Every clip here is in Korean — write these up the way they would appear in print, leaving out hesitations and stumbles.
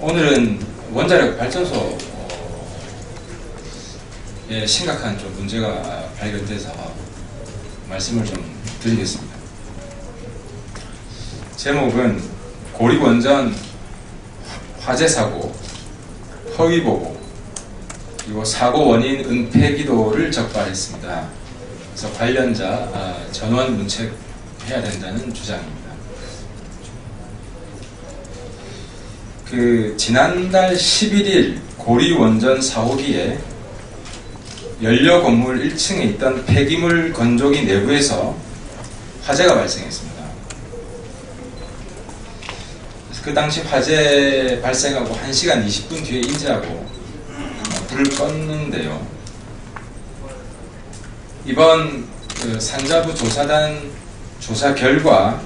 오늘은 원자력 발전소에 심각한 좀 문제가 발견돼서 말씀을 좀 드리겠습니다. 제목은 고립원전 화재 사고, 허위 보고, 그리고 사고 원인 은폐 기도를 적발했습니다. 그래서 관련자 전원 문책해야 된다는 주장입니다. 지난달 11일 고리원전 사고 뒤에 연료 건물 1층에 있던 폐기물 건조기 내부에서 화재가 발생했습니다. 그래서 그 당시 화재 발생하고 1시간 20분 뒤에 인지하고 불을 껐는데요. 이번 산자부 조사단 조사 결과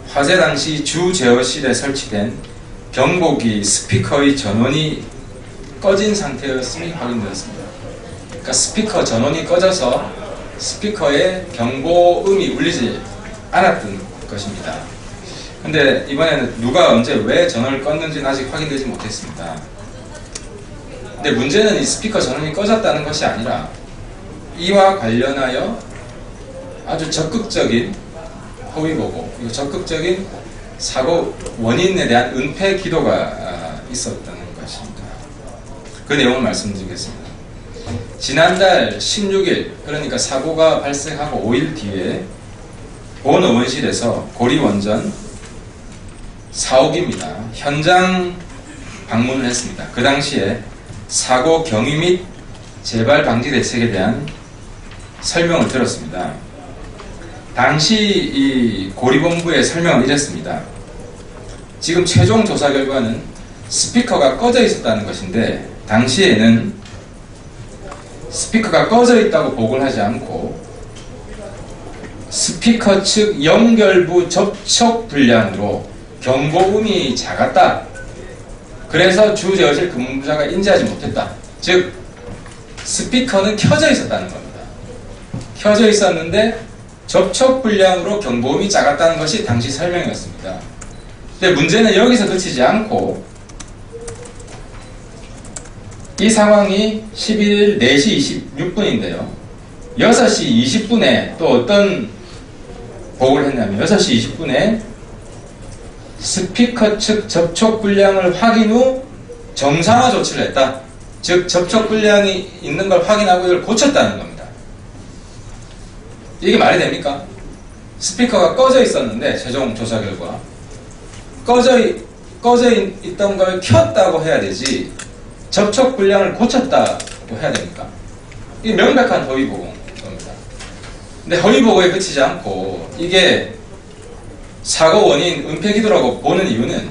화재 당시 주 제어실에 설치된 경보기 스피커의 전원이 꺼진 상태였음이 확인되었습니다. 그러니까 스피커 전원이 꺼져서 스피커에 경보음이 울리지 않았던 것입니다. 근데 이번에는 누가 언제 왜 전원을 껐는지는 아직 확인되지 못했습니다. 근데 문제는 이 스피커 전원이 꺼졌다는 것이 아니라 이와 관련하여 아주 적극적인 허위보고 그리고 적극적인 사고 원인에 대한 은폐 기도가 있었다는 것입니다. 그 내용을 말씀드리겠습니다. 지난달 16일, 그러니까 사고가 발생하고 5일 뒤에 본 의원실에서 고리원전 사옥입니다. 현장 방문을 했습니다. 그 당시에 사고 경위 및 재발 방지 대책에 대한 설명을 들었습니다. 당시 이 고리본부의 설명은 이랬습니다. 지금 최종 조사 결과는 스피커가 꺼져 있었다는 것인데 당시에는 스피커가 꺼져 있다고 보고를 하지 않고 스피커 측 연결부 접촉 불량으로 경보음이 작았다. 그래서 주 제어실 근무자가 인지하지 못했다. 즉 스피커는 켜져 있었다는 겁니다. 켜져 있었는데 접촉 불량으로 경보음이 작았다는 것이 당시 설명이었습니다. 근데 문제는 여기서 그치지 않고 이 상황이 11일 4시 26분인데요. 6시 20분에 또 어떤 보고를 했냐면 6시 20분에 스피커 측 접촉 불량을 확인 후 정상화 조치를 했다. 즉 접촉 불량이 있는 걸 확인하고 이걸 고쳤다는 겁니다. 이게 말이 됩니까? 스피커가 꺼져 있었는데 최종 조사 결과 꺼져 있던 걸 켰다고 해야 되지 접촉 불량을 고쳤다고 해야 됩니까? 이게 명백한 허위보고인 겁니다. 근데 허위보고에 그치지 않고 이게 사고 원인 은폐 기도라고 보는 이유는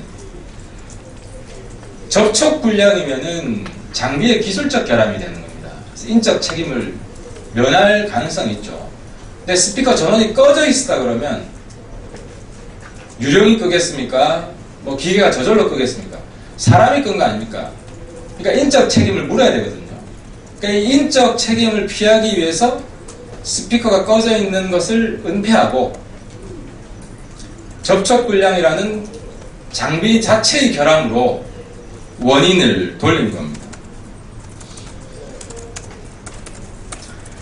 접촉 불량이면은 장비의 기술적 결함이 되는 겁니다. 그래서 인적 책임을 면할 가능성이 있죠. 근데 스피커 전원이 꺼져 있었다 그러면 유령이 끄겠습니까? 뭐 기계가 저절로 끄겠습니까? 사람이 끈 거 아닙니까? 그러니까 인적 책임을 물어야 되거든요. 그러니까 이 인적 책임을 피하기 위해서 스피커가 꺼져 있는 것을 은폐하고 접촉 불량이라는 장비 자체의 결함으로 원인을 돌리는 겁니다.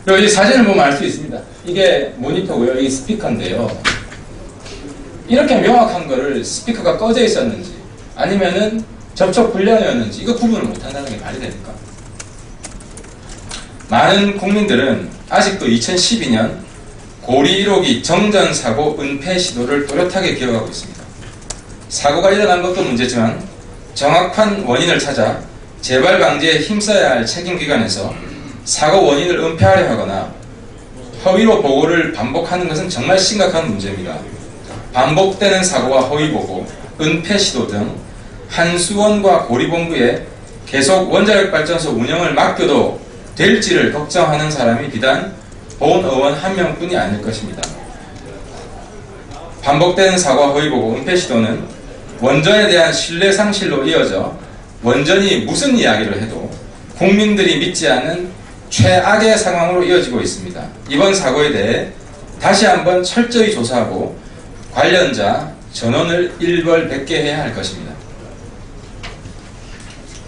여기 사진을 보면 알 수 있습니다. 이게 모니터고요. 이게 스피커인데요. 이렇게 명확한 거를 스피커가 꺼져 있었는지 아니면은 접촉 불량이었는지 이거 구분을 못한다는 게 말이 됩니까? 많은 국민들은 아직도 2012년 고리 1호기 정전 사고 은폐 시도를 또렷하게 기억하고 있습니다. 사고가 일어난 것도 문제지만 정확한 원인을 찾아 재발 방지에 힘써야 할 책임기관에서 사고 원인을 은폐하려 하거나 허위로 보고를 반복하는 것은 정말 심각한 문제입니다. 반복되는 사고와 허위보고, 은폐 시도 등 한수원과 고리본부에 계속 원자력 발전소 운영을 맡겨도 될지를 걱정하는 사람이 비단 본 의원 한 명뿐이 아닐 것입니다. 반복되는 사고와 허위보고, 은폐 시도는 원전에 대한 신뢰 상실로 이어져 원전이 무슨 이야기를 해도 국민들이 믿지 않는 최악의 상황으로 이어지고 있습니다. 이번 사고에 대해 다시 한번 철저히 조사하고 관련자 전원을 일벌백계해야 할 것입니다.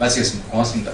마치겠습니다. 고맙습니다.